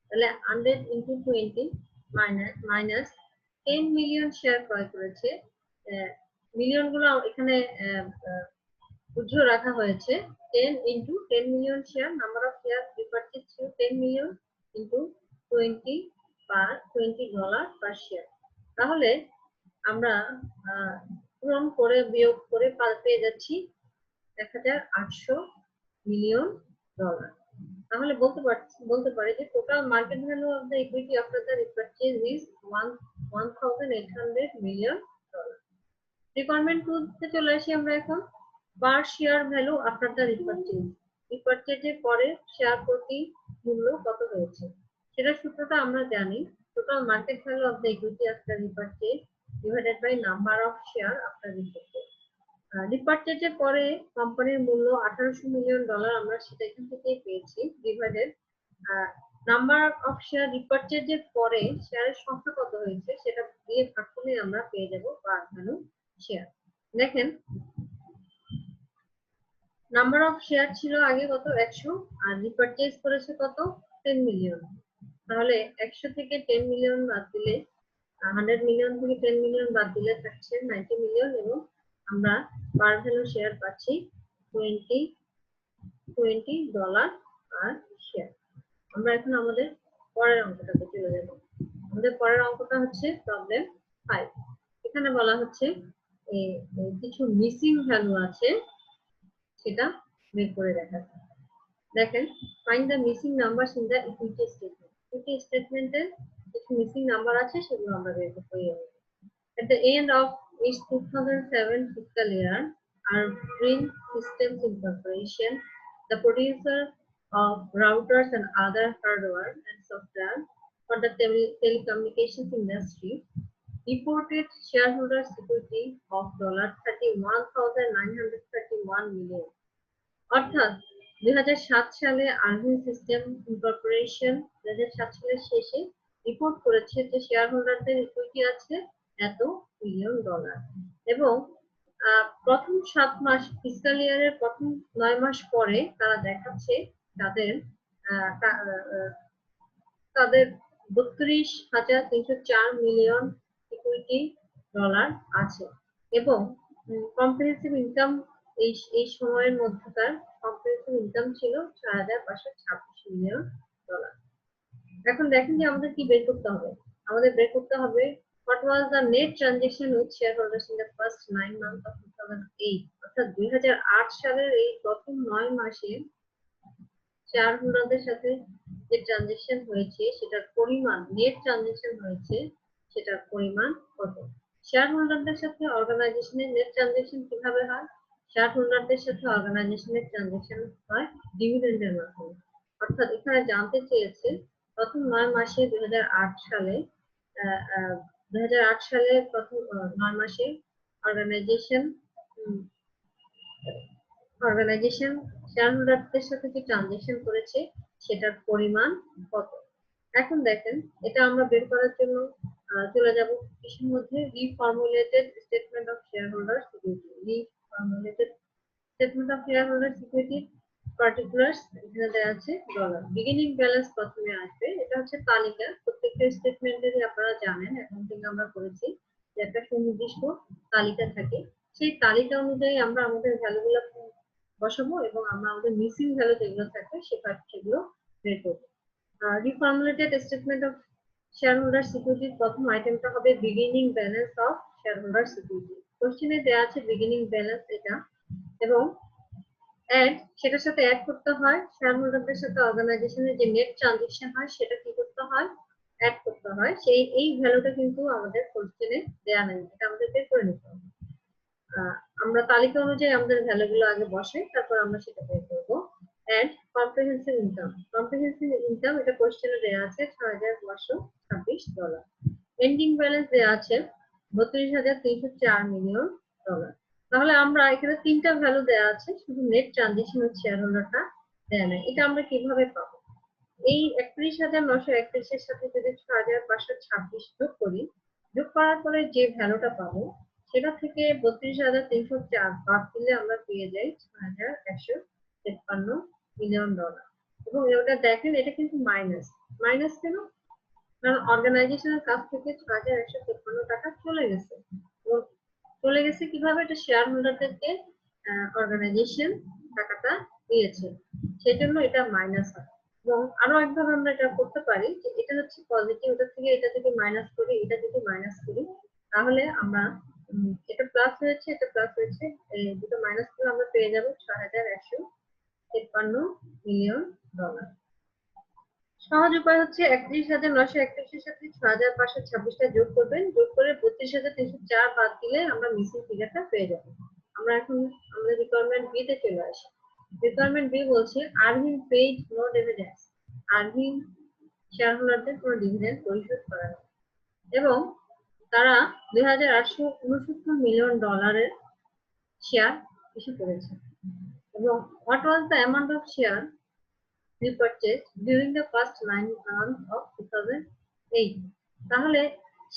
Speaker 1: তাহলে 100 ইনটু 20 মাইনাস 10 মিলিয়ন শেয়ার ক্রয় করেছে। মিলিয়ন গুলো এখানে উজ্জ্বল রাখা হয়েছে। 10 into 10 million share, number of share repurchase ছিল 10 million into 20 per $20 per share. তাহলে আমরা পূরণ করে বিয়োগ করে পেয়ে যাচ্ছি $1800 মিলিয়ন। তাহলে বলতে পারি যে total market value of the equity after the repurchase is $1800 million. Requirement 2 তে চলে আসি আমরা এখন। Per share value after the repurchase, রিপারচেজের পরে শেয়ার প্রতি মূল্য কত হয়েছে সেটা সূত্রটা আমরা জানি। Total market value of the equity after repurchase divided by number of share after repurchase. রিপারচেজের পরে কোম্পানির মূল্য $1800 মিলিয়ন, আমরা সেটা এখান থেকেই পেয়েছি। ডিভাইডেড নাম্বার অফ শেয়ার রিপারচেজের পরে শেয়ারের সংখ্যা কত হয়েছে সেটা দিয়ে ভাগ করলে আমরা পেয়ে যাব পার ভ্যালু শেয়ার। দেখেন নাম্বার অফ শেয়ার ছিল আগে কত 100, আর রিপারচেজ করেছে কত 10 মিলিয়ন। তাহলে 100 থেকে 10 মিলিয়ন বাদ দিলে 100 মিলিয়ন থেকে 10 মিলিয়ন বাদ দিলে থাকছে 90 মিলিয়ন, এবং আমরা পার ভ্যালু শেয়ার পাচ্ছি $20 পার শেয়ার। আমরা এখন আমাদের পরের অঙ্কটাতে চলে যাব। আমাদের পরের অঙ্কটা হচ্ছে প্রবলেম 5। এখানে বলা হচ্ছে কিছু মিসিং ভ্যালু আছে সেটা বের করে দেখাতে। দেখেন find the missing numbers in the equity statement. Equity স্টেটমেন্টে কিছু মিসিং নাম্বার আছে সেগুলো আমরা বের করতে হবে। At the end of its 2007 fiscal year, Arvind Systems Incorporation, the producer of routers and other hardware and software for the telecommunications industry, reported shareholders' equity of $31,931 million. অর্থাৎ 2007 সালে আরভিন্দ সিস্টেম ইনকর্পোরেশন 2007 সালের শেষে রিপোর্ট করেছে যে share হোল্ডারদের equity আছে এত $1 million, এবং প্রথম 7 মাস ফিসকাল ইয়ারের প্রথম 9 মাস পরে তারা দেখাচ্ছে তাদের তাদের $32,304 মিলিয়ন ইকুইটি আছে, এবং কম্প্রিহেনসিভ ইনকাম এই সময়ের মধ্যকার কম্প্রিহেনসিভ ইনকাম ছিল $6,526 মিলিয়ন। এখন দেখেন যে আমাদের কি বের করতে হবে। আমাদের বের করতে হবে what was the net transaction with shareholders in the first 9 months of 2008, অর্থাৎ 2008 সালের এই প্রথম 9 মাসে শেয়ার হোল্ডারদের সাথে যে ট্রানজাকশন হয়েছে সেটার পরিমাণ, নেট ট্রানজাকশন হয়েছে সেটার পরিমাণ কত। শেয়ার হোল্ডারদের সাথে অর্গানাইজেশনের নেট ট্রানজাকশন কিভাবে হয়? শেয়ার হোল্ডারদের সাথে অর্গানাইজেশনের ট্রানজাকশন হয় ডিভিডেন্ডের মাধ্যমে। অর্থাৎ এখানে জানতে চেয়েছে প্রথম 9 মাসে 2008 সালে প্রথম 9 মাসে অর্গানাইজেশন শেয়ার হোল্ডারদের সাথে যে ট্রানজাকশন করেছে সেটার পরিমাণ কত। এখন দেখেন এটা আমরা বের করার জন্য চলে যাব কিসের মধ্যে, reformulated statement of shareholder security. Reformulated statement of shareholder security particulars এখানে দেওয়া আছে ডলার। বিগিনিং ব্যালেন্স প্রথমে আসবে, এটা হচ্ছে তালিকা। প্রত্যেকটা স্টেটমেন্টেরই আপনারা জানেন অ্যাকাউন্টিং আমরা করেছি যে একটা সুনির্দিষ্ট তালিকা থাকে, সেই তালিকা অনুযায়ী আমরা আমাদের ভ্যালুগুলো বসাবো এবং আমরা আমাদের মিসিং ভ্যালু যেগুলো থাকবে সেগুলো বের করবো। রিফর্মুলেটেড স্টেটমেন্ট অফ শেয়ার হোল্ডার সিকিউরিটির প্রথম আইটেমটা হবে beginning balance of shareholder security. কোশ্চেনে দেওয়া আছে বিগিনিং ব্যালেন্স এটা, এবং সেটার সাথে অ্যাড করতে হয় শেয়ার হোল্ডারদের সাথে অর্গানাইজেশনের যে নেট ট্রানজাকশন হয় সেটা কি করতে হয়, অ্যাড করতে হয়। এই ভ্যালুটা কিন্তু আমাদের কোশ্চেনে দেওয়া নেই, এটা আমাদের বের করে নিতে হবে। আমরা তালিকা অনুযায়ী আমাদের ভ্যালুগুলো আগে বসাই, তারপর আমরা সেটা বের করবো। And comprehensive income, comprehensive income এটা কোশ্চেনে দেওয়া আছে $6,526। এন্ডিং ব্যালেন্স দেওয়া আছে $32,304 মিলিয়ন। তাহলে আমরা এখানে তিনটা ভ্যালু দেওয়া আছে, শুধু নেট ট্রানজাকশন হচ্ছে শেয়ার হোল্ডারটা দেওয়া নেই। এটা আমরা কিভাবে পাবো? এই 31,931 এর সাথে যদি 6,526 যোগ করি, যোগ করার পরে যে ভ্যালুটা পাবো সেটা থেকে $32,304 বাদ দিলে আমরা পেয়ে যাই $6,153 মিলিয়ন। এবং এটা দেখেন এটা কিন্তু মাইনাস কেন? কারণ অর্গানাইজেশনের কাছ থেকে $6,153 চলে গেছে। চলে গেছে কিভাবে? এটা শেয়ার হোল্ডারদেরকে অর্গানাইজেশন টাকাটা দিয়েছে, সেজন্য এটা মাইনাস হয়। এবং আরো একভাবে আমরা এটা করতে পারি যে এটা হচ্ছে পজিটিভ, এটা থেকে এটা যদি মাইনাস করি, এটা যদি মাইনাস করি, তাহলে আমরা এটা প্লাস হয়েছে, এটা প্লাস হয়েছে, এই দুটো মাইনাস করে আমরা পেয়ে যাব $6,153 মিলিয়ন। সহজ উপায় হচ্ছে 31,931 এর সাথে 6,526টা যোগ করবেন, যোগ করে 32,304 বাদ দিলে আমরা মিসিং ফিগারটা পেয়ে যাব। আমরা এখন আমাদের রিকোয়ারমেন্ট বি তে চলে আসি। রিকোয়ারমেন্ট বি বলছে Aravind paid no ডিভিডেন্ডস, Aravind share হোল্ডারদের কোনো ডিভিডেন্ড পরিশোধ করে না, এবং তারা $2,869 মিলিয়ন শেয়ার ইস্যু করেছে এবং what was the amount of share repurchased during the first 9 months of 2008 তাহলে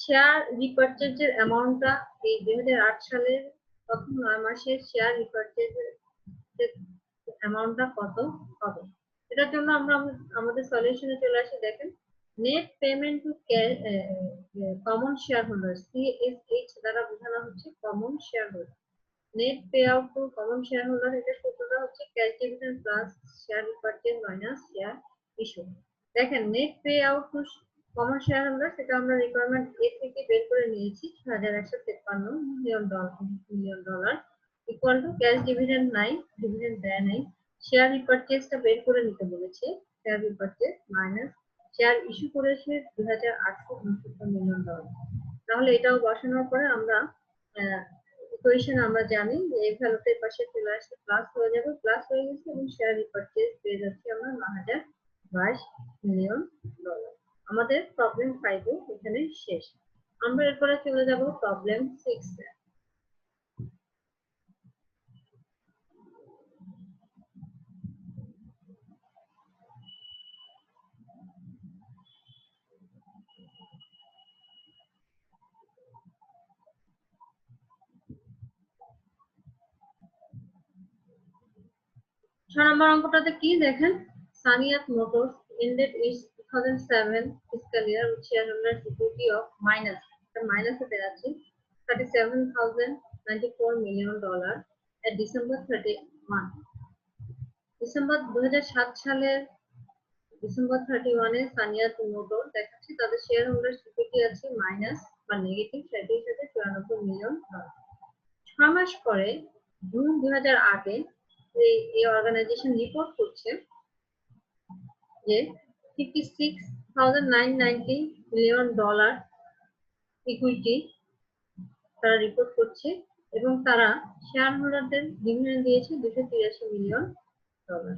Speaker 1: শেয়ার রিপারচেজের অ্যামাউন্টটা এই 2008 সালের প্রথম 9 মাসের শেয়ার রিপারচেজের অ্যামাউন্টটা কত হবে। এটার জন্য আমরা আমাদের সলিউশনে চলে আসি। দেখেন net payment to common shareholder, CSH দ্বারা বোঝানো হচ্ছে common shareholder. Net payout to common shareholder, এটা সূত্রটা হচ্ছে cash dividend plus share repurchase minus share issue. দেখেন net payout to common shareholder সেটা আমরা requirement A থেকে বের করে নিয়েছি 6153 million dollar equal to cash dividend নাই, ডিভিডেন্ড দেয় নাই, শেয়ার রিপারচেজটা বের করে নিতে বলেছে, share repurchase minus share issue করেছে 2869 মিলিয়ন ডলার। তাহলে এটাও বসানোর পরে আমরা ইকুয়েশন আমরা জানি যে এই ভ্যালুটার পাশে চলে আসলে প্লাস হয়ে যাবে, প্লাস হয়ে গেছে এবং শেয়ার রিপারচেজ পেয়ে যাচ্ছি আমরা 9022 মিলিয়ন ডলার। আমাদের প্রবলেম 5 এখানে শেষ। আমরা এরপরে চলে যাব প্রবলেম 6 এ। 6 নম্বর অঙ্কটাতে কি দেখেন, Saniyat motors ended its 2007 fiscal year with shareholders equity of minus, মাইনাসে দেওয়া আছে 37,094 million dollar at December 31। December 2007 সালের ডিসেম্বর 31 এ সানিয়াত মোটর দেখাচ্ছে তাদের শেয়ার হোল্ডার ইকুইটি আছে মাইনাস বা নেগেটিভ 37,94 মিলিয়ন ডলার। 6 মাস পরে জুন 2008 এ এই অর্গানাইজেশন রিপোর্ট করছে যে 56,990 মিলিয়ন ডলার ইকুইটি তারা রিপোর্ট করছে এবং তারা শেয়ার হোল্ডারদের ডিভিডেন্ড দিয়েছে 283 মিলিয়ন ডলার।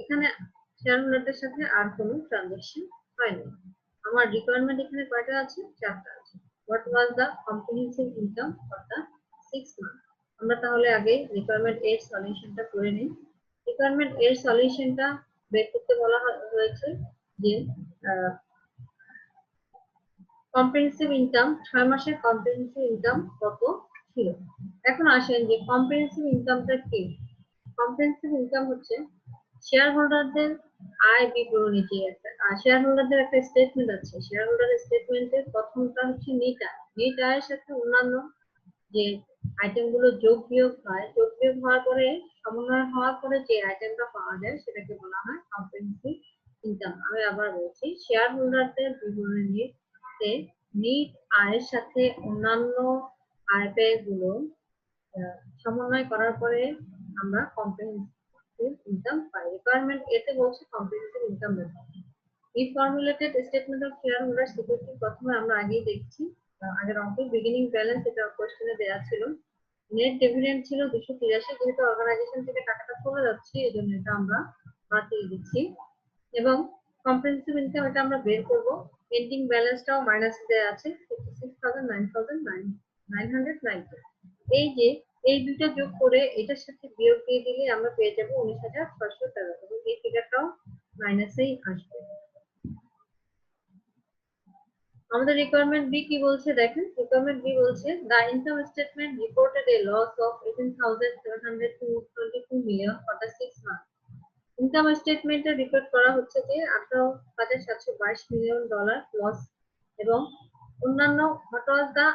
Speaker 1: এখানে শেয়ার হোল্ডারদের সাথে আর কোনো ট্রানজাকশন হয়নি। আমার রিকোয়ারমেন্ট এখানে কয়টা আছে, 4টা আছে। What was the comprehensive income for the 6 month. আমরা তাহলে আগে রিকোয়ারমেন্ট এর সলিউশনটা করে নিই। রিকোয়ারমেন্ট এর সলিউশনটা বের করতে বলা হয়েছে যে কম্প্রিহেনসিভ ইনকাম 6 মাসের কম্প্রিহেনসিভ ইনকাম কত ছিল। এখন আসেন যে কম্প্রিহেনসিভ ইনকামটা কি। কম্প্রিহেনসিভ ইনকাম হচ্ছে শেয়ার হোল্ডারদের আয় বিবরণী, যে শেয়ার হোল্ডারদের একটা স্টেটমেন্ট আছে, শেয়ার হোল্ডার স্টেটমেন্টের প্রথমটা হচ্ছে নেট আয়। নেট আয়ের সাথে অন্যান্য যে আইটেমগুলো যোগ বিয়োগ হয়, যোগ বিয়োগ হওয়ার পরে সমন্বয় হওয়ার পরে যে আইটেমটা পাওয়া যায় সেটাকে বলা হয় কম্প্রিহেনসিভ ইনকাম। আমি আবার বলছি, শেয়ার হোল্ডারদের বিবরণীতে নেট আয়ের সাথে অন্যান্য আয় ব্যয়গুলো সমন্বয় করার পরে আমরা কম্প্রিহেনসিভ ইনকাম পাই। রিকোয়ারমেন্ট এতে বলছে comprehensive income method. Reformulated statement of share holders equity প্রথমে আমরা আগেই দেখছি, আগের অঙ্কে বিগিনিং ব্যালেন্স এটা কোশ্চেনে দেওয়া ছিল। নেট ডিভিডেন্ড ছিল 283, যেহেতু অর্গানাইজেশন থেকে টাকাটা চলে যাচ্ছে এই জন্য এটা আমরা বাদ দিয়ে দিচ্ছি এবং কম্প্রিহেনসিভ ইনকাম এটা আমরা বের করব। এন্ডিং ব্যালেন্সটাও মাইনাস দেওয়া আছে 56,990। এই যে এই দুটো যোগ করে এটার সাথে বিয়োগ দিয়ে দিলে আমরা পেয়ে যাব 19,613 এবং এই ফিগারটাও মাইনাসেই আসবে। আমাদের রিকোয়ারমেন্ট বি কি বলছে দেখেন, রিকোয়ারমেন্ট বি বলছে the income statement reported a loss of 18,722 million for the 6 month. Income স্টেটমেন্টে রিপোর্ট করা হচ্ছে যে 18,722 মিলিয়ন ডলার লস এবং অন্যান্য what was the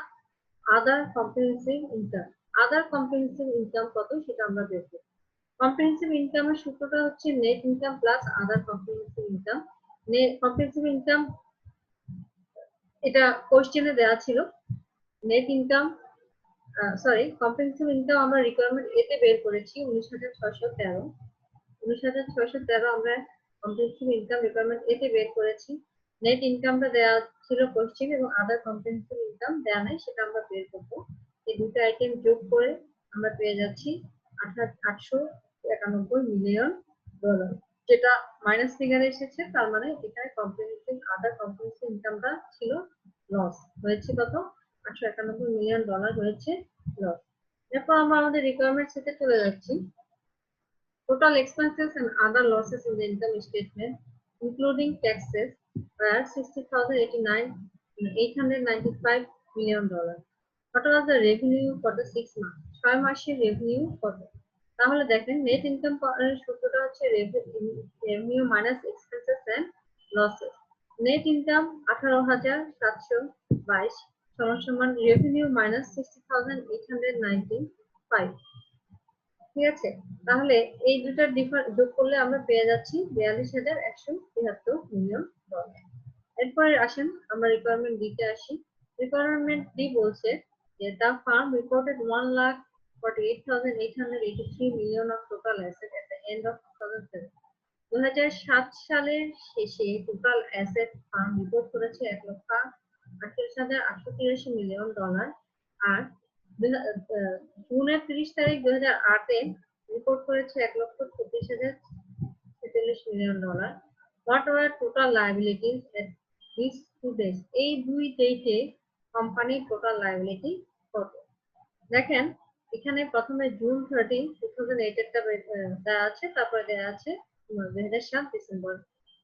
Speaker 1: other comprehensive income. Other comprehensive income কত সেটা আমরা বের করব। কম্প্রিহেনসিভ ইনকামের সূত্রটা হচ্ছে net income plus other comprehensive income. Comprehensive income এটা কোশ্চেনে দেওয়া ছিল। নেট ইনকাম কম্প্রিহেনসিভ ইনকাম আমরা রিকোয়ারমেন্ট এতে বের করেছি 19,613। 19,613 আমরা কম্প্রিহেনসিভ ইনকাম রিকোয়ারমেন্ট এতে বের করেছি। নেট ইনকামটা দেওয়া ছিল কোশ্চেন এবং আদার কম্প্রিহেনসিভ ইনকাম দেওয়া নাই, সেটা আমরা বের করব। এই দুটো আইটেম যোগ করে আমরা পেয়ে যাচ্ছি 891 মিলিয়ন ডলার, যেটা মাইনাস ফিগারে এসেছে। তার মানে এখানে কম্প্রিহেনসিভ আদার কম্প্রিহেনসিভ ইনকামটা ছিল লস, হয়েছে কত 891 মিলিয়ন ডলার হয়েছে লস। এরপর আমরা আমাদের রিকোয়ারমেন্ট সেটে চলে যাচ্ছি। Total expenses and other losses in the income statement, including taxes, were $60,895 million. What was the revenue for the 6 months? 6 মাসের রেভিনিউ কত? তাহলে দেখেন নেট ইনকাম সূত্রটা হচ্ছে revenue minus expenses and losses. Net income 18,722 সমান রেভিনিউ মাইনাস 60,895। ঠিক আছে, তাহলে এই দুটার যোগ করলে আমরা পেয়ে যাচ্ছি 42,173 মিলিয়ন ডলার। এরপরে আসেন আমরা রিকোয়ারমেন্ট দিতে আসি। রিকোয়ারমেন্ট ডি বলছে যে the firm reported 1,48,883 million of total asset at the end of 2007। 2007 সালের শেষে টোটাল অ্যাসেট ফার্ম রিপোর্ট করেছে 1,48,883 মিলিয়ন ডলার। আর জুনের 30 তারিখ 2008-এ রিপোর্ট করেছে 1,36,046 million dollar. What were total liabilities at this two days? এই দুই ডেটে কোম্পানির টোটাল লায়াবিলিটি কত? দেখেন এখানে প্রথমে জুন 30, 2008 একটা দেওয়া আছে, তারপরে দেওয়া আছে 2007 ডিসেম্বর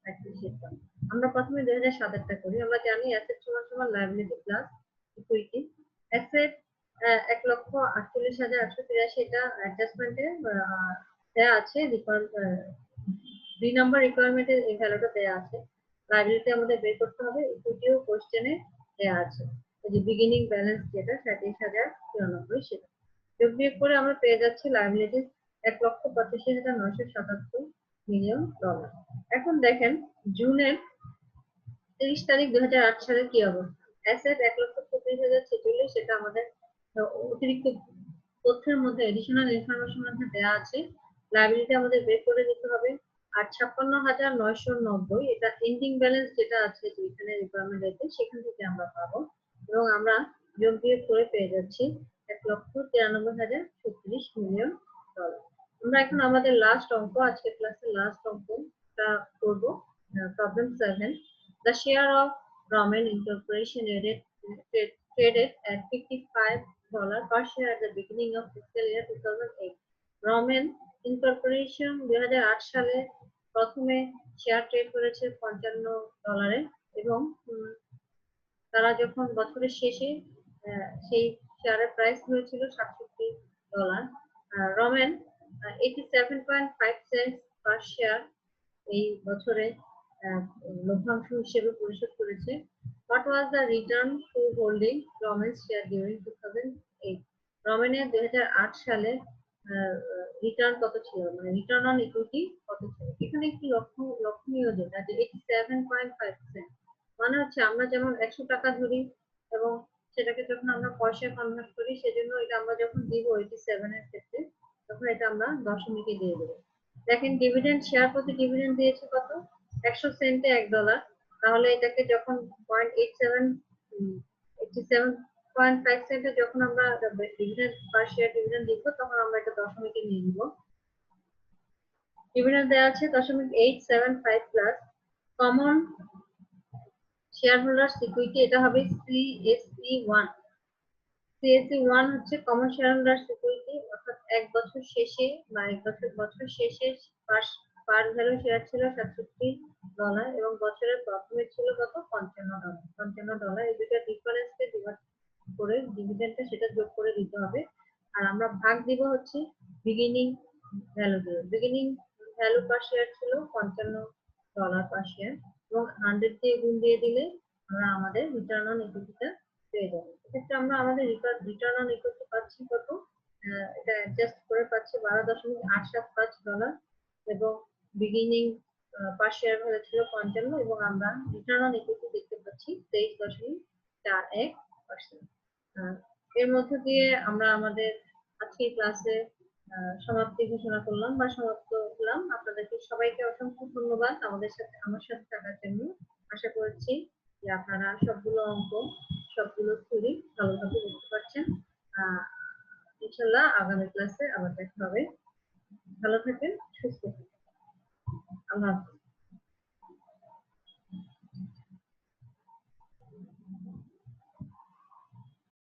Speaker 1: 31। আমরা প্রথমে 2007 একটা করি। আমরা জানি অ্যাসেট সমান লায়াবিলিটি প্লাস ইকুইটি। অ্যাসেট 1,48,883, এটা অ্যাডজাস্টমেন্টে দেওয়া আছে। 2 নম্বর রিকোয়ারমেন্টে এই ভ্যালুটা দেওয়া আছে। লায়াবিলিটি আমাদের বের করতে হবে, ইকুইটিও কোশ্চেনে দেওয়া আছে। এই যে বিগিনিং ব্যালেন্স যেটা 37,094, সেটা যোগ বিয়োগ করে আমরা পেয়ে যাচ্ছি লায়াবিলিটি 1,85,977 মিলিয়ন ডলার। এখন দেখেন জুনের 30 তারিখ 2008 সালে কি অবস্থা? অ্যাসেট 1,35,046, সেটা আমাদের অতিরিক্ত তথ্যের মধ্যে এডিশনাল ইনফরমেশন মধ্যে দেওয়া আছে। লায়াবিলিটি আমাদের বের করে দিতে হবে। আর 56,990 এটা এন্ডিং ব্যালেন্স যেটা আছে যে এখানে রিকোয়ারমেন্ট আছে সেখান থেকে আমরা পাবো, এবং আমরা যোগ বিয়োগ করে পেয়ে যাচ্ছি 1,93,036 মিলিয়ন ডলার। আমরা এখন আমাদের লাস্ট অঙ্ক, আজকে ক্লাসের লাস্ট অঙ্কটা করব। Problem 7। The share of Ramen Incorporation traded at $55 per share at the beginning of fiscal year 2008. Ramen Incorporation 2008 সালে প্রথমে শেয়ার ট্রেড করেছে $55, এবং তারা যখন বছরের শেষে সেই শেয়ারের প্রাইস হয়েছিল $67। রমেন 87.5 সেন্ট পার শেয়ার এই বছরে লভ্যাংশ হিসেবে পরিশোধ করেছে। What was the return to holding Ramen share during 2008? রমেনের 2008 সালে রিটার্ন কত ছিল, মানে রিটার্ন অন ইকুইটি কত ছিল? এখানে একটি লক্ষণীয় যেটা যে 87.5%, মানে হচ্ছে আমরা যেমন 100 টাকা ধরি এবং সেটাকে যখন আমরা পয়সায় কনভার্ট করি, সেজন্য এটা আমরা যখন দিব 87 এর ক্ষেত্রে, তখন এটা আমরা দশমিকে দিয়ে দেবো। দেখেন ডিভিডেন্ড শেয়ার প্রতি ডিভিডেন্ড দিয়েছে কত? 100 সেন্টে $1। তাহলে এটাকে যখন 87.5 সেন্টে যখন আমরা ডিভিডেন্ড পার শেয়ার ডিভিডেন্ড দিব, তখন আমরা এটা দশমিকে নিয়ে নিব। ডিভিডেন্ড দেওয়া আছে 0.875 plus common share holders equity, এটা হবে CSE1। CSE1 হচ্ছে কমন শেয়ার হোল্ডার্স ইকুইটি, অর্থাৎ এক বছর শেষে বা বছর শেষে পার ভ্যালু শেয়ার ছিল $67 এবং বছরের প্রথমে ছিল কত? $55। এই দুটো ডিফারেন্সকে ডিভাইড করে ডিভিডেন্ডটা সেটা যোগ করে দিতে হবে। আর আমরা ভাগ দিব হচ্ছে বিগিনিং ভ্যালু দিয়ে। বিগিনিং ভ্যালু পার শেয়ার ছিল $55 পার শেয়ার, এবং 100 দিয়ে গুণ দিয়ে দিলে আমরা আমাদের রিটার্ন অন ইকুইটিটা পেয়ে যাবো। এক্ষেত্রে আমরা আমাদের রিটার্ন অন ইকুইটি পাচ্ছি কত? এটা অ্যাডজাস্ট করে পাচ্ছি $12.875, এবং বিগিনিং পার শেয়ার ভ্যালু ছিল 55, এবং আমরা রিটার্ন অন ইকুইটি দেখতে পাচ্ছি 23.41%। এর মধ্য দিয়ে আমরা আমাদের আজকের ক্লাসে সমাপ্তি ঘোষণা করলাম বা সমাপ্ত করলাম। আপনাদেরকে সবাইকে অসংখ্য ধন্যবাদ আমার সাথে থাকার জন্য। আশা করছি যে আপনারা সবগুলো অঙ্ক, সবগুলো থিওরি ভালোভাবে বুঝতে পারছেন। ইনশাল্লাহ আগামী ক্লাসে আবার দেখা হবে। ভালো থাকেন, সুস্থ থাকেন। আল্লাহ হাফেজ।